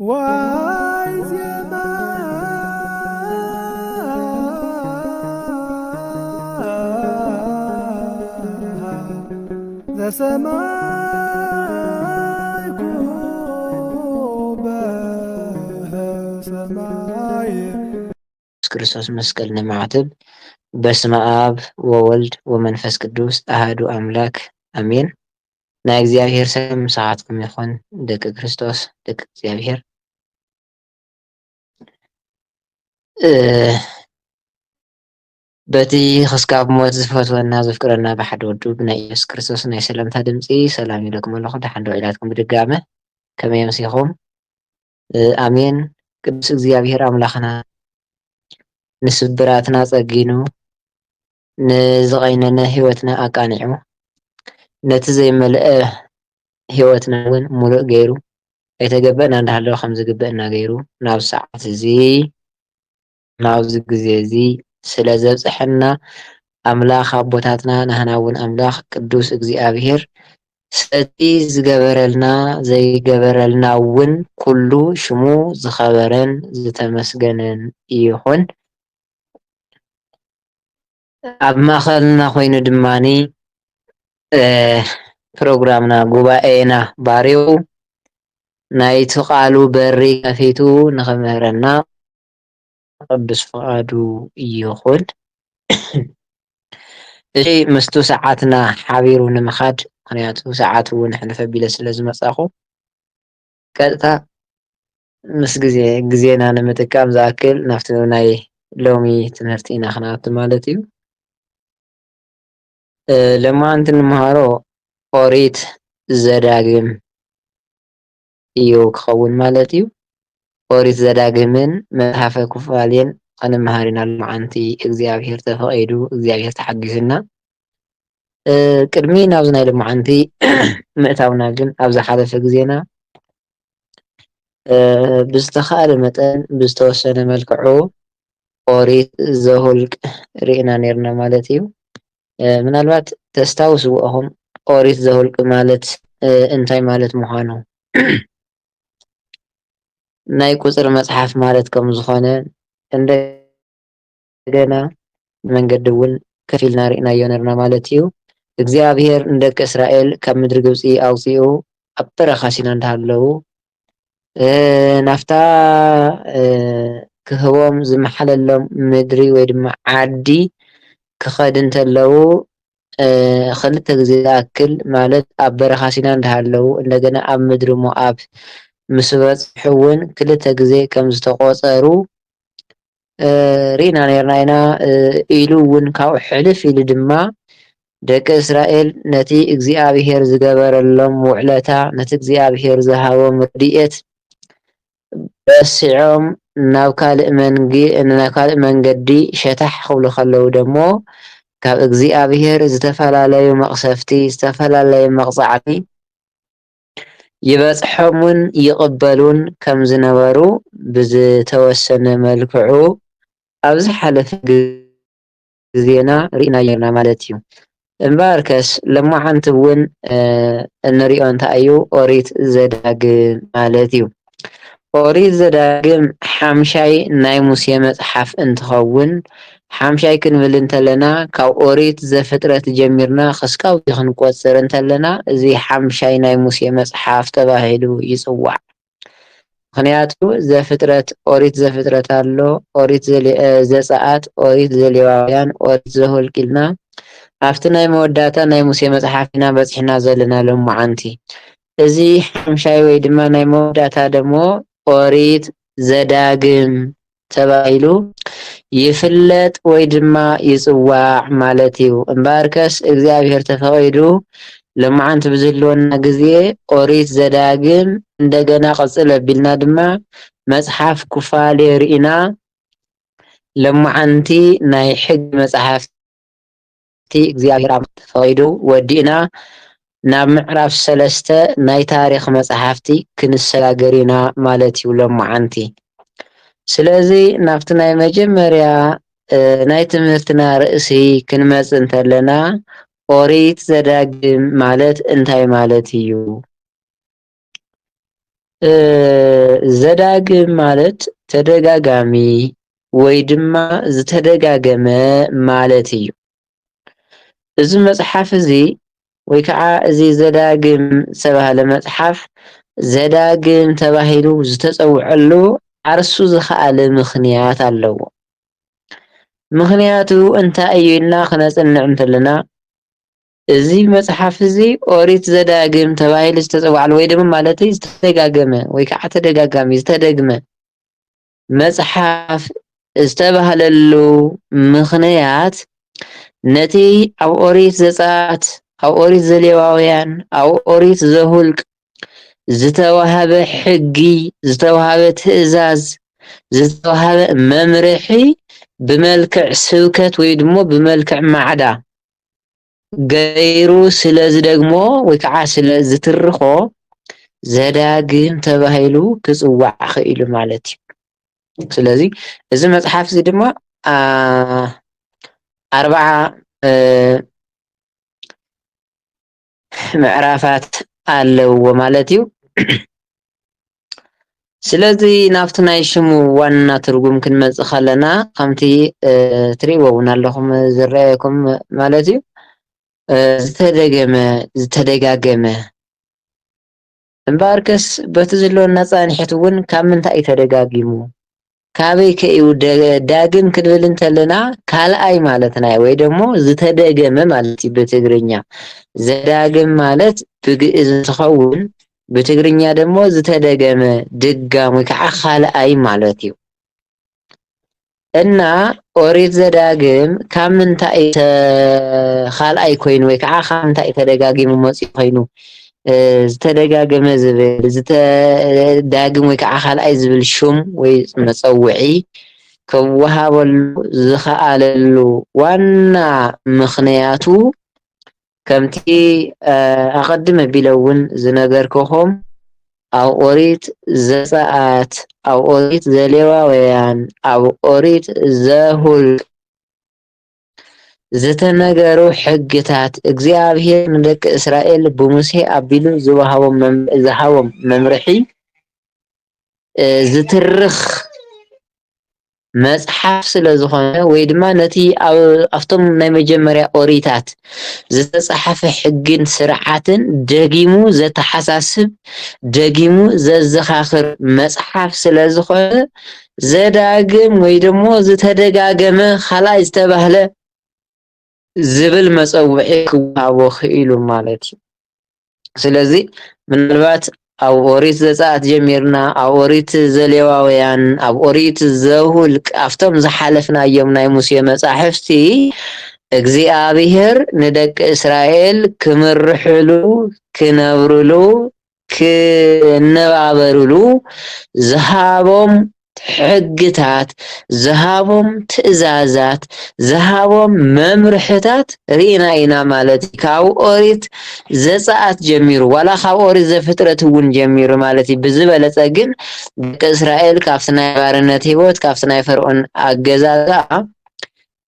ዋይ ዜማ ዘሰማይ በሰማይ ክርስቶስ መስቀል ንማዕተብ በስመ አብ ወወልድ ወመንፈስ ቅዱስ አሐዱ አምላክ አሜን። ናይ እግዚአብሔር ሰላም ሰዓትኩም ይኹን ደቂ ክርስቶስ ደቂ እግዚአብሔር። በቲ ክስካብ ሞት ዝፈትወና ዘፍቅረና ብሓደ ወዱ ብናይ ኢየሱስ ክርስቶስ ናይ ሰላምታ ድምፂ ሰላም ይለኩም ኣለኹ። ድሓን ደው ኢላትኩም ብድጋመ ከመይ መሲኹም? አሜን። ቅዱስ እግዚአብሔር አምላኽና ንስብራትና ፀጊኑ ንዝቐይነነ ሂወትና ኣቃኒዑ ነቲ ዘይመልአ ሂወትና እውን ሙሉእ ገይሩ ኣይተገበአና እንዳሃለወ ከም ዝግበአና ገይሩ ናብ ሰዓት እዚ ናብዚ ግዜ እዚ ስለ ዘብፅሐና ኣምላኽ ኣቦታትና ናህና እውን ኣምላኽ ቅዱስ እግዚአብሔር ሰቲ ዝገበረልና ዘይገበረልና እውን ኩሉ ሽሙ ዝኸበረን ዝተመስገነን ይኹን። ኣብ ማእኸልና ኮይኑ ድማኒ ፕሮግራምና ጉባኤና ባርዩ ናይቲ ቃሉ በሪ ከፊቱ ንኽምህረና ቅዱስ ፍቃዱ ይኹን። እዚ ምስቱ ሰዓትና ሓቢሩ ንምኻድ ምክንያቱ ሰዓት እውን ሕልፍ ኣቢለ ስለ ዝመፃኹ ቀጥታ ምስ ግዜና ንምጥቃም ዝኣክል ናብቲ ናይ ሎሚ ትምህርቲ ኢና ክነኣቱ ማለት እዩ። ለማዓንቲ እንመሃሮ ኦሪት ዘዳግም እዩ ክኸውን ማለት እዩ። ኦሪት ዘዳግምን መጽሓፈ ኩፋሌን ክንመሃር ኢና ሎማዓንቲ እግዚአብሔር ተፈቒዱ እግዚአብሔር ተሓጊዙና። ቅድሚ ናብዚ ናይ ሎማዓንቲ ምእታውና ግን ኣብ ዝሓለፈ ግዜና ብዝተኸኣለ መጠን ብዝተወሰነ መልክዑ ኦሪት ዘኍልቍ ሪኢና ነርና ማለት እዩ። ምናልባት ተስታውስዎ ኢኹም ኦሪት ዘኍልቍ ማለት እንታይ ማለት ምዃኑ ናይ ቁፅሪ መፅሓፍ ማለት ከም ዝኾነ እንደገና መንገዲ እውን ከፍ ኢልና ሪኢናዮ ነርና ማለት እዩ። እግዚአብሔር ንደቂ እስራኤል ካብ ምድሪ ግብፂ ኣውፂኡ ኣብ በረኻ ሲና እንዳሃለዉ ናፍታ ክህቦም ዝመሓለሎም ምድሪ ወይ ድማ ዓዲ ክኸዱ እንተለዉ ክልተ ግዜ ዝኣክል ማለት ኣብ በረኻ ሲና እንዳሃለዉ እንደገና ኣብ ምድሪ ሞኣብ ምስ በፅሑ እውን ክልተ ግዜ ከም ዝተቆፀሩ ሪኢና ነርና ኢና። ኢሉ እውን ካብኡ ሕልፍ ኢሉ ድማ ደቂ እስራኤል ነቲ እግዚአብሔር ዝገበረሎም ውዕለታ ነቲ እግዚአብሔር ዝሃቦም ረድኤት በሲዖም ናብ ካልእ መንገዲ ሸታሕ ክብሉ ከለዉ ደሞ ካብ እግዚአብሔር ዝተፈላለዩ መቕሰፍቲ ዝተፈላለዩ መቕፃዕቲ ይበፅሖምን ይቕበሉን ከም ዝነበሩ ብዝተወሰነ መልክዑ ኣብ ዝሓለፈ ግዜና ሪኢናዮ ነርና ማለት እዩ። እምበኣርከስ ሎማዓንቲ እውን እንሪኦ እንታይ እዩ ኦሪት ዘዳግም ማለት እዩ። ኦሪት ዘዳግም ሓምሻይ ናይ ሙሴ መፅሓፍ እንትኸውን ሓምሻይ ክንብል እንተለና ካብ ኦሪት ዘፍጥረት ጀሚርና ክስካብ ክንቆፅር እንተለና እዚ ሓምሻይ ናይ ሙሴ መፅሓፍ ተባሂሉ ይፅዋዕ። ምክንያቱ ዘፍጥረት ኦሪት ዘፍጥረት ኣሎ፣ ኦሪት ዘፀአት፣ ኦሪት ዘሌዋውያን፣ ኦሪት ዘኍልቍ ኢልና ኣብቲ ናይ መወዳእታ ናይ ሙሴ መፅሓፍ ኢና በፂሕና ዘለና ሎማዓንቲ። እዚ ሓምሻይ ወይ ድማ ናይ መወዳእታ ደሞ ኦሪት ዘዳግም ተባሂሉ ይፍለጥ ወይ ድማ ይፅዋዕ ማለት እዩ። እምበኣርከስ እግዚአብሔር ተፈቒዱ ሎማዓንቲ ብዝህልወና ግዜ ኦሪት ዘዳግም እንደገና ቅፅል ኣቢልና ድማ መፅሓፍ ኩፋሌ ሪኢና ሎማዓንቲ ናይ ሕጊ መፅሓፍቲ እግዚአብሔር ተፈቒዱ ወዲእና ናብ ምዕራፍ 3 ናይ ታሪክ መፅሓፍቲ ክንሰጋገር ኢና ማለት እዩ ሎማዓንቲ። ስለዚ ናብቲ ናይ መጀመርያ ናይ ትምህርትና ርእሲ ክንመፅእ እንተለና ኦሪት ዘዳግም ማለት እንታይ ማለት እዩ? ዘዳግም ማለት ተደጋጋሚ ወይ ድማ ዝተደጋገመ ማለት እዩ። እዚ መፅሓፍ እዚ ወይ ከዓ እዚ ዘዳግም ዝተባህለ መፅሓፍ ዘዳግም ተባሂሉ ዝተፀውዐሉ ዓርሱ ዝኸኣለ ምኽንያት ኣለዎ። ምኽንያቱ እንታይ እዩ ኢልና ክነፅንዕ እንተለና እዚ መፅሓፍ እዚ ኦሪት ዘዳግም ተባሂሉ ዝተፀዋዕሉ ወይ ድማ ማለት ዝተደጋገመ ወይ ከዓ ተደጋጋሚ ዝተደግመ መፅሓፍ ዝተባህለሉ ምኽንያት ነቲ ኣብ ኦሪት ዘፀአት፣ ኣብ ኦሪት ዘሌዋውያን፣ ኣብ ኦሪት ዘሁልቅ ዝተዋሃበ ሕጊ፣ ዝተዋሃበ ትእዛዝ፣ ዝተዋሃበ መምርሒ ብመልክዕ ስብከት ወይ ድማ ብመልክዕ ማዕዳ ገይሩ ስለ ዝደግሞ ወይ ከዓ ስለ ዝትርኾ ዘዳግም ተባሂሉ ክፅዋዕ ክኢሉ ማለት እዩ። ስለዚ እዚ መፅሓፍ እዚ ድማ 40 ምዕራፋት ኣለዎ ማለት እዩ። ስለዚ ናብቲ ናይ ሽሙ ዋና ትርጉም ክንመፅእ ከለና ከምቲ ትሪእዎ እውን ኣለኹም ዝረአየኩም ማለት እዩ ዝተደገመ ዝተደጋገመ እምበኣርከስ በቲ ዘለወና ፃንሒት እውን ካብ ምንታይ እዩ ተደጋጊሙ ካበይ ከ እዩ ዳግም ክንብል እንተለና ካልኣይ ማለትና ወይ ደግሞ ዝተደገመ ማለት እዩ ብትግርኛ። ዘዳግም ማለት ብግእዝ እንትኸውን ብትግርኛ ደግሞ ዝተደገመ ድጋም ወይ ከዓ ካልኣይ ማለት እዩ። እና ኦሪት ዘዳግም ካብ ምንታይ ካልኣይ ኮይኑ ወይ ከዓ ካብ ምንታይ ተደጋጊሙ መፂኡ ኮይኑ ዝተደጋገመ ዝብል ዝተዳግም ወይ ከዓ ካልኣይ ዝብል ሹም ወይ መፀውዒ ክወሃበሉ ዝኸኣለሉ ዋና ምኽንያቱ ከምቲ ኣቐድመ ኣቢለ እውን ዝነገርክኹም ኣብ ኦሪት ዘፀአት፣ ኣብ ኦሪት ዘሌዋውያን፣ ኣብ ኦሪት ዘሁልቅ ዝተነገሩ ሕግታት እግዚኣብሔር ንደቂ እስራኤል ብሙሴ ኣቢሉ ዝሃቦም መምርሒ ዝትርኽ መፅሓፍ ስለ ዝኾነ ወይ ድማ ነቲ ኣብቶም ናይ መጀመርያ ኦሪታት ዝተፃሓፈ ሕግን ስርዓትን ደጊሙ ዘተሓሳስብ ደጊሙ ዘዘኻኽር መፅሓፍ ስለ ዝኾነ ዘዳግም ወይ ደግሞ ዝተደጋገመ ካልኣይ ዝተባህለ ዝብል መፀውዒ ክወሃቦ ክኢሉ ማለት እዩ። ስለዚ ምናልባት ኣብ ኦሪት ዘፀአት ጀሚርና ኣብ ኦሪት ዘሌዋውያን ኣብ ኦሪት ዘሁልቅ ኣብቶም ዝሓለፍናዮም ናይ ሙሴ መፃሕፍቲ እግዚኣብሔር ንደቂ እስራኤል ክምርሕሉ ክነብርሉ ክነባበርሉ ዝሃቦም ሕግታት ዝሃቦም ትእዛዛት ዝሃቦም መምርሕታት ርኢና ኢና ማለት እዩ። ካብ ኦሪት ዘፀአት ጀሚሩ ዋላ ካብ ኦሪት ዘፍጥረት እውን ጀሚሩ ማለት እዩ። ብዝበለፀ ግን ደቂ እስራኤል ካብቲ ናይ ባርነት ሂወት ካብቲ ናይ ፈርዖን ኣገዛዛ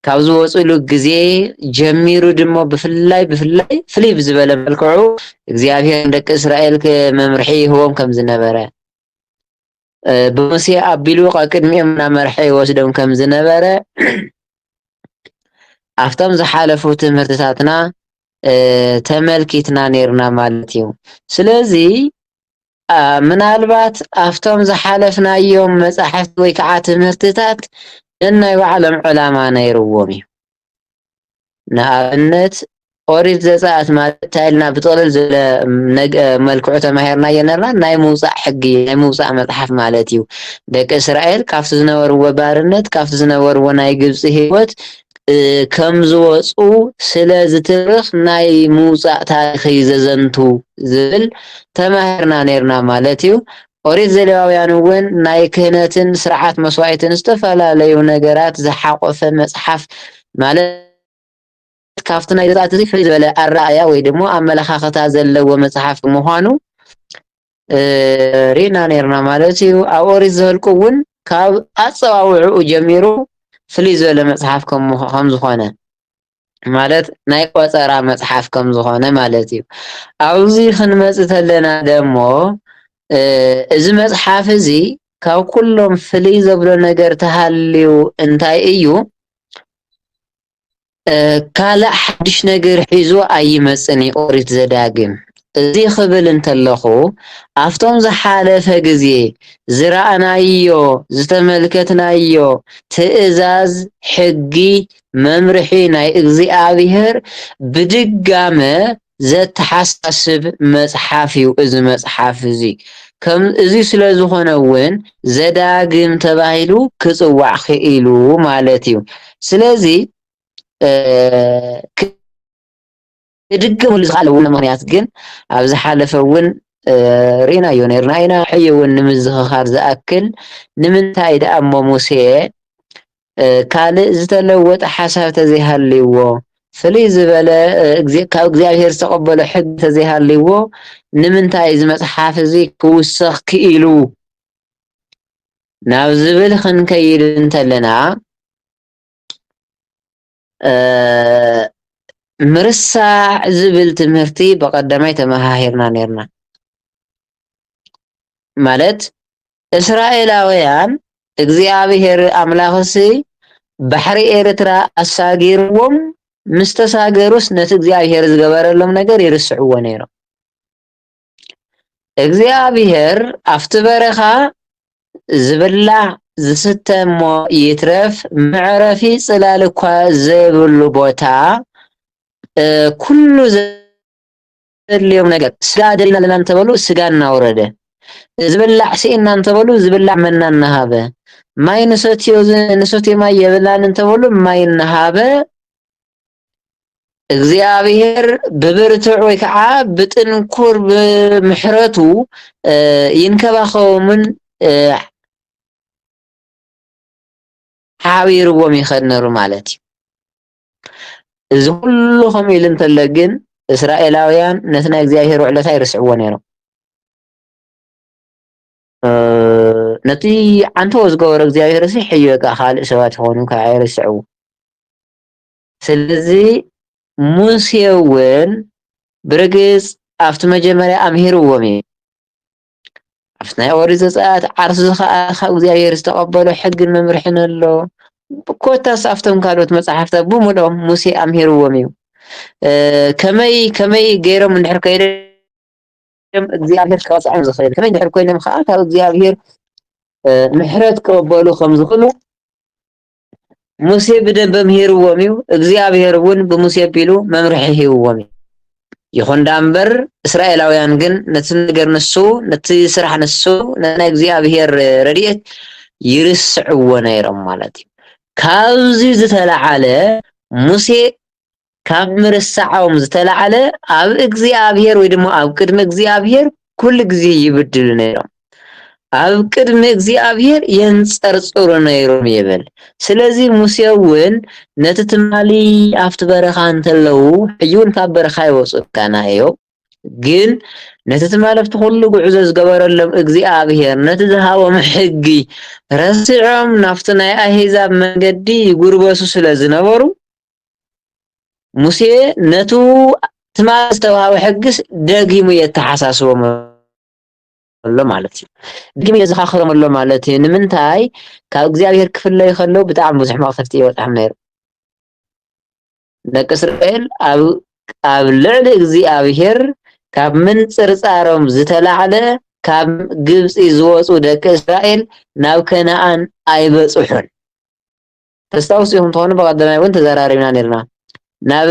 ካብ ዝወፅሉ ግዜ ጀሚሩ ድማ ብፍላይ ፍልይ ብዝበለ መልክዑ እግዚኣብሔር ደቂ እስራኤል መምርሒ ይህቦም ከም ዝነበረ ብሙሴ ኣቢሉ ቅድሚኦም ናብ መርሒ ይወስዶም ከም ዝነበረ ኣብቶም ዝሓለፉ ትምህርትታትና ተመልኪትና ነርና ማለት እዩ። ስለዚ ምናልባት ኣብቶም ዝሓለፍናዮም መፃሕፍቲ ወይ ከዓ ትምህርትታት ነናይ ባዕሎም ዕላማ ነይርዎም እዩ። ንኣብነት ኦሪት ዘፀአት ማለት ታይልና ብጥቕልል ዝበለ መልክዑ ተማሂርናዮ ነርና ናይ ምውፃእ ሕጊ ናይ ምውፃእ መፅሓፍ ማለት እዩ። ደቂ እስራኤል ካብቲ ዝነበርዎ ባርነት ካብቲ ዝነበርዎ ናይ ግብፂ ሂወት ከም ዝወፁ ስለ ዝትርኽ ናይ ምውፃእ ታሪክ እዩ ዘዘንቱ ዝብል ተማሂርና ነርና ማለት እዩ። ኦሪት ዘሌዋውያን እውን ናይ ክህነትን ስርዓት መስዋዕትን ዝተፈላለዩ ነገራት ዝሓቆፈ መፅሓፍ ማለት ካብቲ ናይ ዘፀአት እዚ ፍልይ ዝበለ ኣረኣእያ ወይ ድማ ኣመለኻኽታ ዘለዎ መፅሓፍ ምዃኑ ሪኢና ነርና ማለት እዩ። ኣብ ኦሪት ዘሁልቅ እውን ካብ ኣፀዋውዕኡ ጀሚሩ ፍልይ ዝበለ መፅሓፍ ከም ዝኾነ ማለት ናይ ቆፀራ መፅሓፍ ከም ዝኾነ ማለት እዩ። ኣብዚ ክንመፅእ ተለና ደሞ እዚ መፅሓፍ እዚ ካብ ኩሎም ፍልይ ዘብሎ ነገር ተሃልዩ እንታይ እዩ ካልእ ሓድሽ ነገር ሒዙ ኣይመፅን እዩ ኦሪት ዘዳግም እዚ ክብል እንተለኹ ኣብቶም ዝሓለፈ ግዜ ዝረኣናዮ ዝተመልከትናዮ ትእዛዝ ሕጊ መምርሒ ናይ እግዚኣብሔር ብድጋመ ዘተሓሳስብ መፅሓፍ እዩ እዚ መፅሓፍ እዚ ከም እዚ ስለ ዝኾነ እውን ዘዳግም ተባሂሉ ክፅዋዕ ክኢሉ ማለት እዩ ስለዚ ክድገመሉ ዝኸኣለ ምክንያት ግን ኣብ ዝሓለፈ እውን ርኢናዮ ነርና ኢና ሕጂ እውን ንምዝኽኻር ዝኣክል ንምንታይ ደኣ እሞ ሙሴ ካልእ ዝተለወጠ ሓሳብ ተዘይሃልይዎ ፍልይ ዝበለ ካብ እግዚኣብሔር ዝተቐበሎ ሕጊ ተዘይሃልይዎ ንምንታይ እዚ መፅሓፍ እዚ ክውሰኽ ክኢሉ ናብ ዝብል ክንከይድ እንተለና ምርሳዕ ዝብል ትምህርቲ በቀዳማይ ተመሃሂርና ነርና ማለት እስራኤላውያን እግዚአብሔር አምላኽሲ ባሕሪ ኤርትራ አሳጊርዎም ምስ ተሳገሩስ ነቲ እግዚአብሔር ዝገበረሎም ነገር ይርስዕዎ ነይሮም እግዚአብሔር ኣብቲ በረኻ ዝብላዕ ዝስተ እሞ ይትረፍ መዕረፊ ጽላል እኳ ዘይብሉ ቦታ ኩሉ ዘድልዮም ነገር ስጋ ደሊና ለና እንተበሉ ስጋ እናውረደ ዝብላዕ ሲእና እንተበሉ ዝብላዕ መና እናሃበ ማይ ንሰትዮ ማይ የብላን እንተበሉ ማይ እናሃበ እግዚአብሔር ብብርቱዕ ወይ ከዓ ብጥንኩር ብምሕረቱ ይንከባኸቦምን ሓቢርዎም ይኸድ ነይሩ ማለት እዩ እዚ ኩሉ ከምኡ ኢሉ እንተሎ ግን እስራኤላውያን ነቲ ናይ እግዚኣብሔር ውዕለታ ይርስዕዎ ነይሮም ነቲ ዓንቶ ዝገበሮ እግዚኣብሔር እዚ ሕዩ በቃ ካልእ ሰባት ይኾኑ ከዓ ይርስዕዎ ስለዚ ሙሴ እውን ብርግፅ ኣብቲ መጀመርያ ኣምሂርዎም እዩ ኣብቲ ናይ ኦሪት ዘፀአት ዓርሲ ዝኸኣለ ካብ እግዚኣብሔር ዝተቐበሎ ሕግን መምርሕን ኣሎ ኮታስ ኣብቶም ካልኦት መፅሓፍታት ብምልኦም ሙሴ ኣምሂርዎም እዩ ከመይ ገይሮም እንድሕር ከይዶም እግዚኣብሔር ከብፅዖም ዝኽእል ከመይ እንድሕር ኮይኖም ከዓ ካብ እግዚኣብሔር ምሕረት ክቕበሉ ከም ዝኽእሉ ሙሴ ብደንብ ኣምሂርዎም እዩ እግዚኣብሔር እውን ብሙሴ ኣቢሉ መምርሒ ሂብዎም እዩ ይኹን እምበር እስራኤላውያን ግን ነቲ ነገር ንሱ ነቲ ስራሕ ንሱ ናይ እግዚኣብሔር ረድኤት ይርስዕዎ ነይሮም ማለት እዩ ካብዚ ዝተለዓለ ሙሴ ካብ ምርሳዖም ዝተለዓለ ኣብ እግዚኣብሔር ወይ ድማ ኣብ ቅድሚ እግዚኣብሔር ኩሉ ግዜ ይብድሉ ነይሮም ኣብ ቅድሚ እግዚኣብሔር የንፀርፅሩ ነይሮም ይብል ስለዚ ሙሴ እውን ነቲ ትማሊ ኣብቲ በረኻ እንተለው ሕጂ እውን ካብ በረኻ ይወፁ ካናዮ ግን ነቲ ትማሊ ኣብቲ ኩሉ ጉዕዞ ዝገበረሎም እግዚኣብሔር ነቲ ዝሃቦም ሕጊ ረሲዖም ናብቲ ናይ ኣህዛብ መንገዲ ይጉርበሱ ስለ ዝነበሩ ሙሴ ነቱ ትማሊ ዝተዋሃበ ሕግስ ደጊሙ የተሓሳስቦም ኣሎ ማለት እዩ ድግሚ የዘኻኽሮም ኣሎ ማለት እዩ ንምንታይ ካብ እግዚኣብሔር ክፍለዩ ከለው ብጣዕሚ ብዙሕ መቕሰፍቲ ይወፅሖም ነይሩ ደቂ እስራኤል ኣብ ልዕሊ እግዚኣብሔር ካብ ምንፅርፃሮም ዝተላዕለ ካብ ግብፂ ዝወፁ ደቂ እስራኤል ናብ ከነኣን ኣይበፅሑን ተስታውሱ ኢኹም ትኾኑ በቀዳማይ እውን ተዘራሪብና ነርና ናብ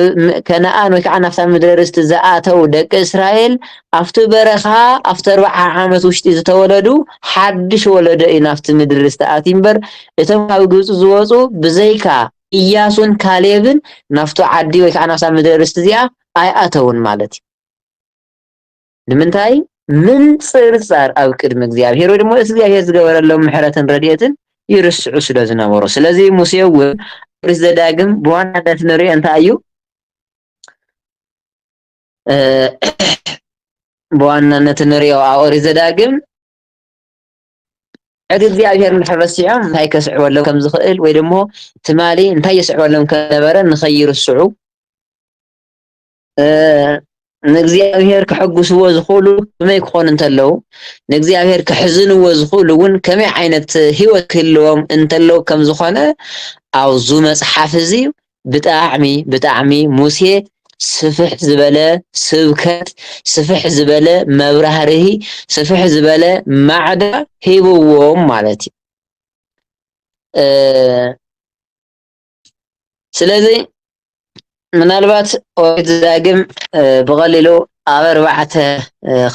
ከነኣን ወይ ከዓ ናብታ ምድረ ርስቲ ዝኣተው ደቂ እስራኤል ኣብቲ በረኻ ኣብቲ 40 ዓመት ውሽጢ ዝተወለዱ ሓድሽ ወለዶ እዩ ናብቲ ምድሪ ርስቲ ኣትዩ እምበር እቶም ካብ ግብፂ ዝወፁ ብዘይካ ኢያሱን ካሌብን ናብቲ ዓዲ ወይ ከዓ ናብታ ምድሪ ርስቲ እዚኣ ኣይኣተውን ማለት እዩ ንምንታይ ምንፅርፃር ኣብ ቅድሚ እግዚኣብሔር ወይ ድማ እቲ እግዚኣብሔር ዝገበረሎም ምሕረትን ረድኤትን ይርስዑ ስለ ዝነበሩ ስለዚ ሙሴ እውን ኦሪት ዘዳግም ብዋናነት ንሪኦ እንታይ እዩ ብዋናነት ንሪኦ ኣብ ኦሪት ዘዳግም ሕጊ እግዚኣብሔር እንድሕር ረሲዖም እንታይ ከስዕበሎም ከም ዝኽእል ወይ ደሞ ትማሊ እንታይ የስዕበሎም ከነበረ ንኸይርስዑ ንእግዚአብሔር ክሕጉስዎ ዝኽእሉ ከመይ ክኾኑ እንተለዉ ንእግዚአብሔር ክሕዝንዎ ዝኽእሉ እውን ከመይ ዓይነት ሂወት ክህልዎም እንተለዉ ከም ዝኾነ ኣብዚ መፅሓፍ እዚ ብጣዕሚ ሙሴ ስፍሕ ዝበለ ስብከት ስፍሕ ዝበለ መብራህርሂ ስፍሕ ዝበለ ማዕዳ ሂብዎም ማለት እዩ ስለዚ ምናልባት ኦሪት ዘዳግም ብቐሊሉ ኣብ 4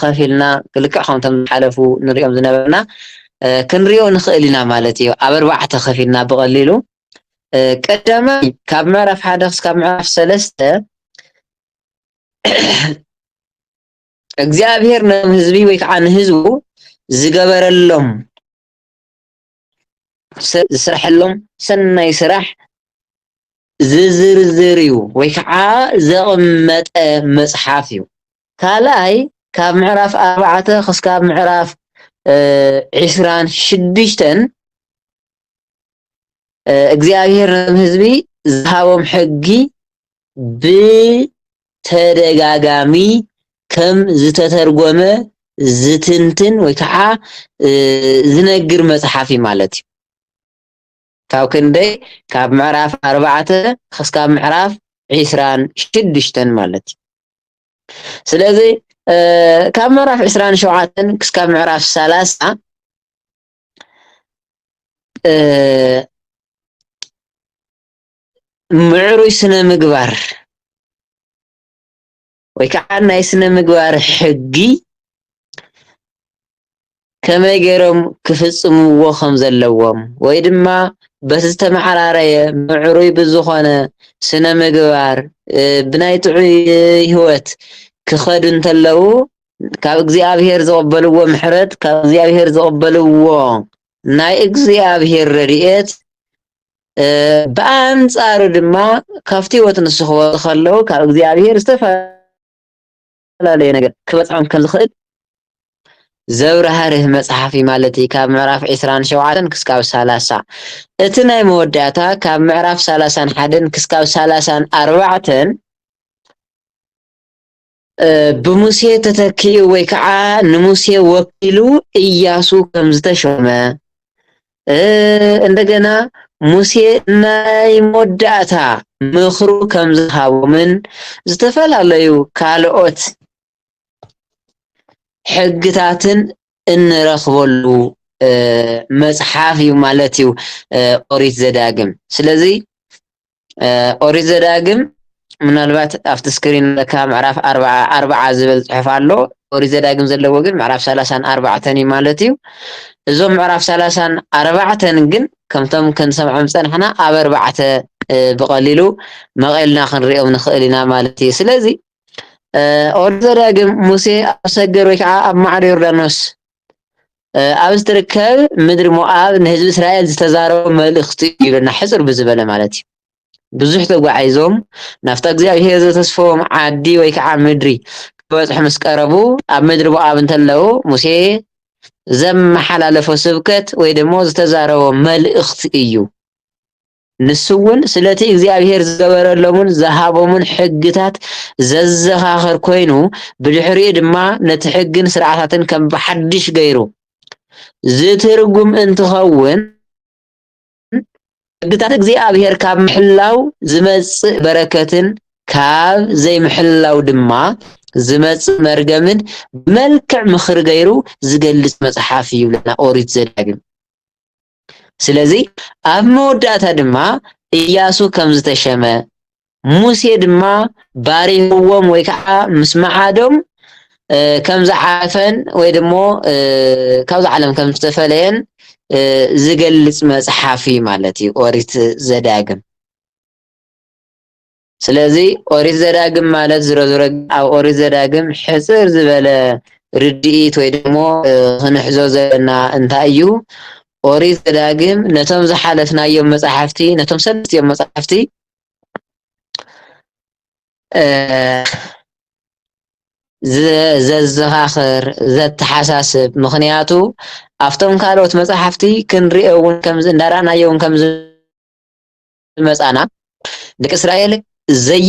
ከፊልና ክልክዕ ከምቶም ዝሓለፉ ንሪኦም ዝነበርና ክንሪኦ ንኽእል ኢና ማለት እዩ ኣብ 4 ከፊልና ብቐሊሉ ቀዳማይ ካብ ምዕራፍ 1 ክሳብ ምዕራፍ 3 እግዚአብሔር ንህዝቢ ወይ ከዓ ንህዝቡ ዝገበረሎም ዝስርሐሎም ሰናይ ስራሕ ዝዝርዝር እዩ ወይ ከዓ ዘቕመጠ መፅሓፍ እዩ ካልኣይ ካብ ምዕራፍ 4 ክሳብ ምዕራፍ 26 እግዚአብሔር ንህዝቢ ዝሃቦም ሕጊ ብተደጋጋሚ ከም ዝተተርጎመ ዝትንትን ወይ ከዓ ዝነግር መፅሓፍ እዩ ማለት እዩ ካብ ክንደይ ካብ ምዕራፍ 4 ክሳብ ምዕራፍ 26 ማለት እዩ ስለዚ ካብ ምዕራፍ 27 ክሳብ ምዕራፍ 30 ምዕሩይ ስነ ምግባር ወይ ከዓ ናይ ስነ ምግባር ሕጊ ከመይ ገይሮም ክፍፅምዎ ከም ዘለዎም ወይ ድማ በቲ ዝተመሓራረየ ምዕሩይ ብዝኾነ ስነ ምግባር ብናይ ጥዑይ ሂወት ክኸዱ እንተለዉ ካብ እግዚአብሔር ዝቕበልዎ ምሕረት ካብ እግዚአብሔር ዝቕበልዎ ናይ እግዚአብሔር ረድኤት ብኣንፃሩ ድማ ካብቲ ሂወት ንስኽዎ ከለዉ ካብ እግዚአብሔር ዝተፈላለዩ ነገር ክበፅሖም ከም ዝኽእል ዘብራህርህ መፅሓፍ ማለት እዩ ካብ ምዕራፍ 27 ክሳብ 30 እቲ ናይ መወዳእታ ካብ ምዕራፍ 31 ክሳብ 34 ብሙሴ ተተኪኡ ወይ ከዓ ንሙሴ ወኪሉ ኢያሱ ከም ዝተሾመ እንደገና ሙሴ ናይ መወዳእታ ምኽሩ ከም ዝሃቦምን ዝተፈላለዩ ካልኦት ሕግታትን እንረኽበሉ መፅሓፍ እዩ ማለት እዩ ኦሪት ዘዳግም ስለዚ ኦሪት ዘዳግም ምናልባት ኣብቲ ስክሪን ለካ ምዕራፍ 40 ዝብል ፅሑፍ ኣሎ ኦሪት ዘዳግም ዘለዎ ግን ምዕራፍ 34 እዩ ማለት እዩ እዞም ምዕራፍ 34 ግን ከምቶም ክንሰምዖም ፀናሕና ኣብ 4 ብቐሊሉ መቐልና ክንሪኦም ንኽእል ኢና ማለት እዩ ስለዚ ኦሪት ዘዳግም ሙሴ ኣብ ሰገር ወይ ከዓ ኣብ ማዕዶ ዮርዳኖስ ኣብ ዝትርከብ ምድሪ ሞዓብ ንህዝቢ እስራኤል ዝተዛረቦ መልእኽቲ ይብለና ሕፅር ብዝበለ ማለት እዩ ብዙሕ ተጓዒዞም ናፍታ እግዚአብሔር ዝተስፈዎም ዓዲ ወይ ከዓ ምድሪ ክበፅሑ ምስ ቀረቡ ኣብ ምድሪ ሞዓብ እንተለዉ ሙሴ ዘመሓላለፎ ስብከት ወይ ደሞ ዝተዛረቦ መልእኽቲ እዩ ንሱ እውን ስለቲ እግዚአብሔር ዝገበረሎምን ዝሃቦምን ሕግታት ዘዘኻኽር ኮይኑ ብድሕሪኡ ድማ ነቲ ሕግን ስርዓታትን ከም ብሓድሽ ገይሩ ዝትርጉም እንትኸውን ሕግታት እግዚአብሔር ካብ ምሕላው ዝመፅእ በረከትን ካብ ዘይምሕላው ድማ ዝመፅእ መርገምን መልክዕ ምኽሪ ገይሩ ዝገልፅ መፅሓፍ እዩ ለና ኦሪት ዘዳግም ስለዚ ኣብ መወዳእታ ድማ ኢያሱ ከም ዝተሸመ ሙሴ ድማ ባሪኽዎም ወይ ከዓ ምስ መዓዶም ከም ዝዓፈን ወይ ደሞ ካብዚ ዓለም ከም ዝተፈለየን ዝገልፅ መፅሓፍ እዩ ማለት እዩ ኦሪት ዘዳግም ስለዚ ኦሪት ዘዳግም ማለት ዝረዝረ ኣብ ኦሪት ዘዳግም ሕፅር ዝበለ ርድኢት ወይ ደሞ ክንሕዞ ዘለና እንታይ እዩ ኦሪት ዘዳግም ነቶም ዝሓለፍናዮም መፅሓፍቲ ነቶም ሰለስቲኦም መፅሓፍቲ ዘዘኻኽር ዘተሓሳስብ ምክንያቱ ኣብቶም ካልኦት መፅሓፍቲ ክንሪኦ እውን ከምዚ እንዳረኣናዮ እውን ከምዚ መፃና ደቂ እስራኤል ዘይ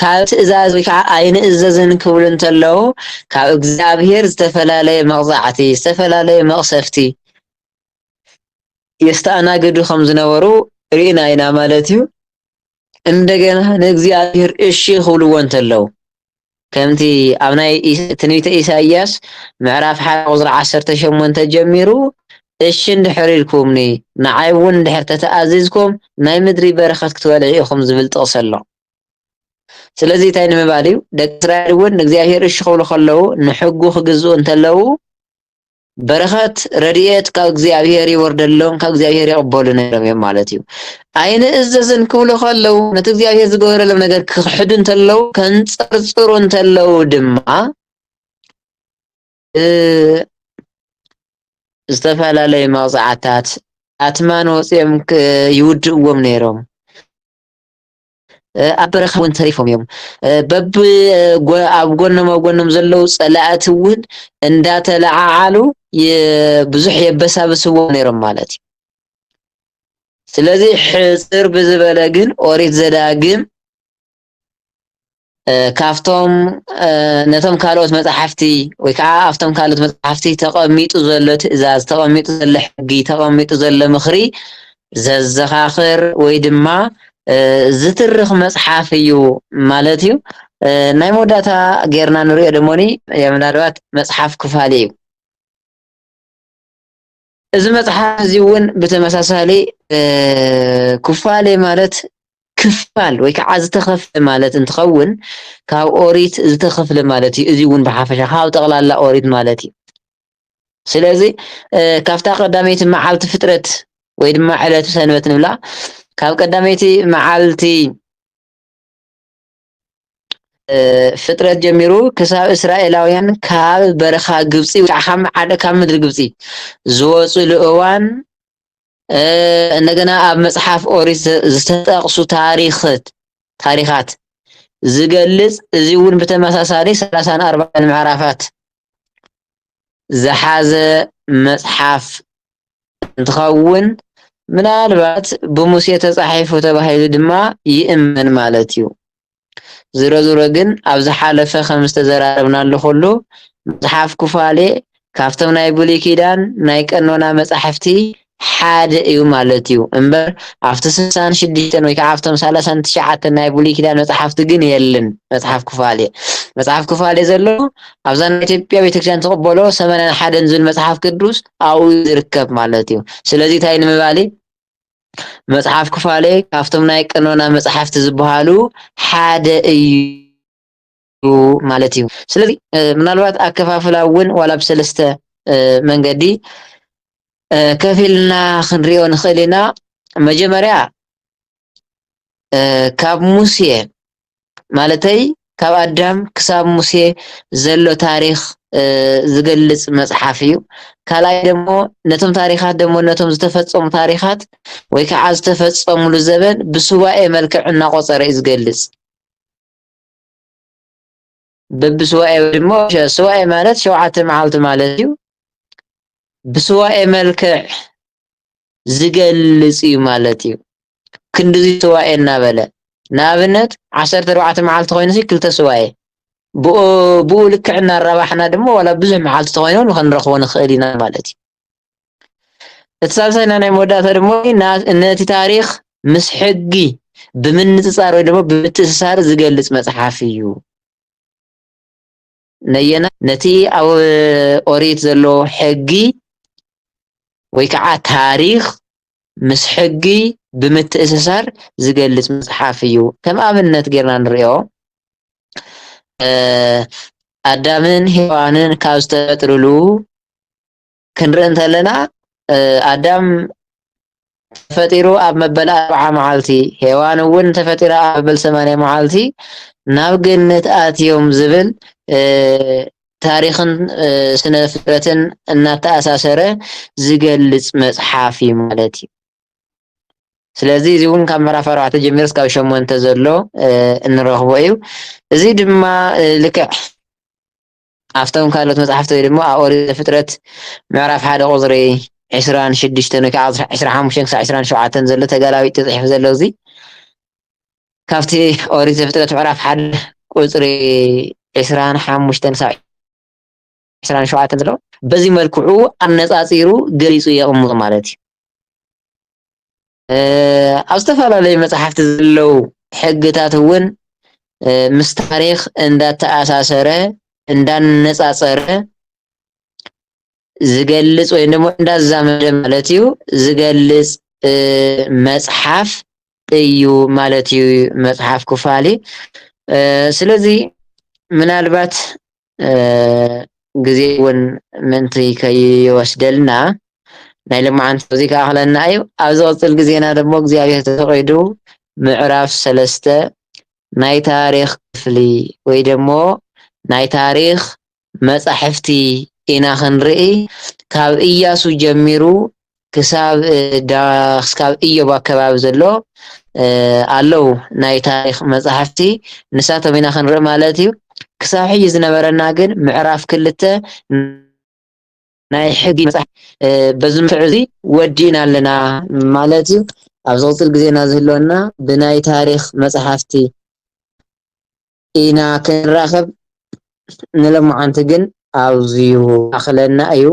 ካብ ትእዛዝ ወይ ከዓ ኣይንእዘዝን ክብሉ እንተለዉ ካብ እግዚኣብሔር ዝተፈላለየ መቕዛዕቲ ዝተፈላለየ መቕሰፍቲ የስተኣናገዱ ከም ዝነበሩ ርኢና ኢና ማለት እዩ። እንደገና ንእግዚኣብሔር እሺ ክብልዎ እንተለዉ ከምቲ ኣብ ናይ ትንቢተ ኢሳይያስ ምዕራፍ 1 ቁፅሪ 18 ጀሚሩ እሺ እንድሕር ኢልኩምኒ ንዓይ እውን እንድሕር ተተኣዚዝኩም ናይ ምድሪ በረኸት ክትበልዑ ኢኹም ዝብል ጥቕሲ ኣሎ። ስለዚ እንታይ ንምባል እዩ ደቂ እስራኤል እውን ንእግዚኣብሔር እሺ ክብሉ ከለዉ ንሕጉ ክግዝኡ እንተለዉ በረኸት ረድኤት ካብ እግዚአብሔር ይወርደሎም ካብ እግዚአብሔር ይቕበሉ ነይሮም እዮም ማለት እዩ። ኣይንእዘዝን ክብሉ ከለዉ ነቲ እግዚአብሔር ዝገበረሎም ነገር ክሕዱ እንተለዉ ከንፀርፅሩ እንተለዉ ድማ ዝተፈላለዩ መቕዛዕትታት ኣትማን ወፂኦም ይውድእዎም ነይሮም። ኣብ በረኻ እውን ተሪፎም እዮም። ኣብ ጎኖም ዘለው ፀላእቲ እውን እንዳተለዓዓሉ ብዙሕ የበሳብስዎም ነይሮም ማለት እዩ። ስለዚ ሕፅር ብዝበለ ግን ኦሪት ዘዳግም ካብቶም ነቶም ካልኦት መፅሓፍቲ ወይ ከዓ ኣብቶም ካልኦት መፅሓፍቲ ተቐሚጡ ዘሎ ትእዛዝ ተቐሚጡ ዘሎ ሕጊ ተቐሚጡ ዘሎ ምኽሪ ዘዘኻኽር ወይ ድማ ዝትርኽ መፅሓፍ እዩ ማለት እዩ። ናይ መወዳእታ ጌርና ንሪኦ ደሞኒ ምናልባት መፅሓፍ ክፋሌ እዩ። እዚ መፅሓፍ እዚ እውን ብተመሳሳሊ ክፋሌ ማለት ክፋል ወይ ከዓ ዝተኸፍለ ማለት እንትኸውን ካብ ኦሪት ዝተኸፍለ ማለት እዩ። እዚ እውን ብሓፈሻ ካብ ጠቕላላ ኦሪት ማለት እዩ። ስለዚ ካብታ ቀዳመይቲ መዓልቲ ፍጥረት ወይ ድማ ዕለቱ ሰንበት ንብላ ካብ ቀዳመይቲ መዓልቲ ፍጥረት ጀሚሩ ክሳብ እስራኤላውያን ካብ በረኻ ግብፂ ወይ ከዓ ካብ ምድሪ ግብፂ ዝወፅሉ እዋን እንደገና ኣብ መፅሓፍ ኦሪት ዝተጠቕሱ ታሪኻት ዝገልፅ እዚ እውን ብተመሳሳሊ 30-40 ምዕራፋት ዝሓዘ መፅሓፍ እንትኸውን ምናልባት ብሙሴ ተፃሒፉ ተባሂሉ ድማ ይእመን ማለት እዩ። ዝሮ ዝሮ ግን ኣብ ዝሓለፈ ከም ዝተዘራረብናሉ ኩሉ መፅሓፍ ኩፋሌ ካብቶም ናይ ብሉይ ኪዳን ናይ ቀኖና መፅሓፍቲ ሓደ እዩ ማለት እዩ እምበር ኣብቲ 66 ወይ ከዓ ኣብቶም 39 ናይ ብሉይ ኪዳን መፅሓፍቲ ግን የለን መፅሓፍ ኩፋሌ ዘሎ ኣብዛ ናይ ኢትዮጵያ ቤተክርስትያን ትቕበሎ 81 ዝብል መፅሓፍ ቅዱስ ኣብኡ ዝርከብ ማለት እዩ። ስለዚ እንታይ ንምባል መፅሓፍ ኩፋሌ ካብቶም ናይ ቀኖና መፅሓፍቲ ዝበሃሉ ሓደ እዩ ማለት እዩ። ስለዚ ምናልባት ኣከፋፍላ እውን ዋላ ብሰለስተ መንገዲ ከፊልና ክንሪኦ ንኽእል ኢና። መጀመርያ ካብ ሙሴ ማለተይ ካብ ኣዳም ክሳብ ሙሴ ዘሎ ታሪክ ዝገልፅ መፅሓፍ እዩ። ካልኣይ ደሞ ነቶም ታሪኻት ደሞ ነቶም ዝተፈፀሙ ታሪኻት ወይ ከዓ ዝተፈፀሙሉ ዘበን ብሱባኤ መልክዕ እናቆፀረ እዩ ዝገልፅ። በብሱባኤ ድማ ሱባኤ ማለት 7 መዓልቲ ማለት እዩ። ብሱባኤ መልክዕ ዝገልፅ እዩ ማለት እዩ። ክንዲዚ ሱባኤ እናበለ ንኣብነት 14 መዓልቲ ኮይኑ 2 ሱባኤ ብኡ ልክዕ እናራባሕና ድማ ዋላ ብዙሕ መዓልቲ ተኮይኖም ክንረኽቦ ንኽእል ኢና ማለት እዩ። እቲ ሳልሳይና ናይ መወዳእታ ድማ ነቲ ታሪክ ምስ ሕጊ ብምንፅፃር ወይ ድማ ብምትእስሳር ዝገልፅ መፅሓፍ እዩ። ነየና ነቲ ኣብ ኦሪት ዘሎ ሕጊ ወይ ከዓ ታሪክ ምስ ሕጊ ብምትእስሳር ዝገልፅ መፅሓፍ እዩ። ከም ኣብነት ጌርና ንሪኦ ኣዳምን ሔዋንን ካብ ዝተፈጥርሉ ክንርኢ እንተለና ኣዳም ተፈጢሩ ኣብ መበል 40 መዓልቲ ሔዋን እውን ተፈጢራ ኣብ መበል 80 መዓልቲ ናብ ገነት ኣትዮም ዝብል ታሪክን ስነ ፍጥረትን እናተኣሳሰረ ዝገልፅ መፅሓፍ እዩ ማለት እዩ። ስለዚ እዚ እውን ካብ ምዕራፍ 4 ጀሚሩ እስካብ 8 ዘሎ እንረኽቦ እዩ። እዚ ድማ ልክዕ ኣብቶም ካልኦት መፅሓፍቲ ወይ ድማ ኣብ ኦሪት ዘፍጥረት ምዕራፍ 1 ቁፅሪ 26 ወይ ከዓ 25 ክሳብ 27 ዘሎ ተጋላቢጥ ተፃሒፉ ዘሎ እዚ ካብቲ ኦሪት ዘፍጥረት ምዕራፍ 1 ቁፅሪ 25 ሳብ 27 ዘሎ በዚ መልክዑ ኣነፃፂሩ ገሊፁ የቕምጥ ማለት እዩ። ኣብ ዝተፈላለዩ መፅሓፍቲ ዘለው ሕግታት እውን ምስ ታሪክ እንዳተኣሳሰረ እንዳነፃፀረ ዝገልፅ ወይ ደግሞ እንዳዛመደ ማለት እዩ ዝገልፅ መፅሓፍ እዩ ማለት እዩ መፅሓፍ ኩፋሌ። ስለዚ ምናልባት ግዜ እውን ምንቲ ከይወስደልና ናይ ልምዓንቲ እዚ ከኣኽለና እዩ። ኣብ ዝቕፅል ግዜና ደሞ እግዚኣብሔር ተፈቒዱ ምዕራፍ 3 ናይ ታሪክ ክፍሊ ወይ ደሞ ናይ ታሪክ መፃሕፍቲ ኢና ክንርኢ ካብ ኢያሱ ጀሚሩ ክሳብ ኢዮብ ኣከባቢ ዘሎ ኣለው ናይ ታሪክ መፅሕፍቲ ንሳቶም ኢና ክንርኢ ማለት እዩ። ክሳብ ሕጂ ዝነበረና ግን ምዕራፍ 2 ናይ ሕጊ መፅሓፍ በዚ ምፍዕ እዚ ወዲእና ኣለና ማለት እዩ። ኣብ ዝቕፅል ግዜና ዝህልወና ብናይ ታሪክ መፅሓፍቲ ኢና ክንራኸብ ንሎማዓንቲ ግን ኣዝዩ ኣኽለና እዩ።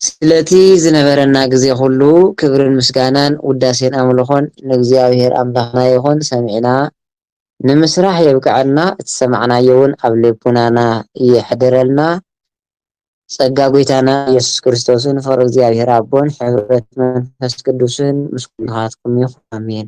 ስለቲ ዝነበረና ግዜ ኩሉ ክብርን ምስጋናን ውዳሴን ኣምልኾን ንእግዚኣብሔር ኣምላኽና ይኹን። ሰሚዕና ንምስራሕ የብቅዐና እቲ ሰማዕናዮ እውን ኣብ ልቡናና ይሕድረልና። ጸጋ ጎይታና ኢየሱስ ክርስቶስን ፍቅሪ እግዚአብሔር አቦን ሕብረት መንፈስ ቅዱስን ምስ ኩልኻትኩም ይኹን አሜን።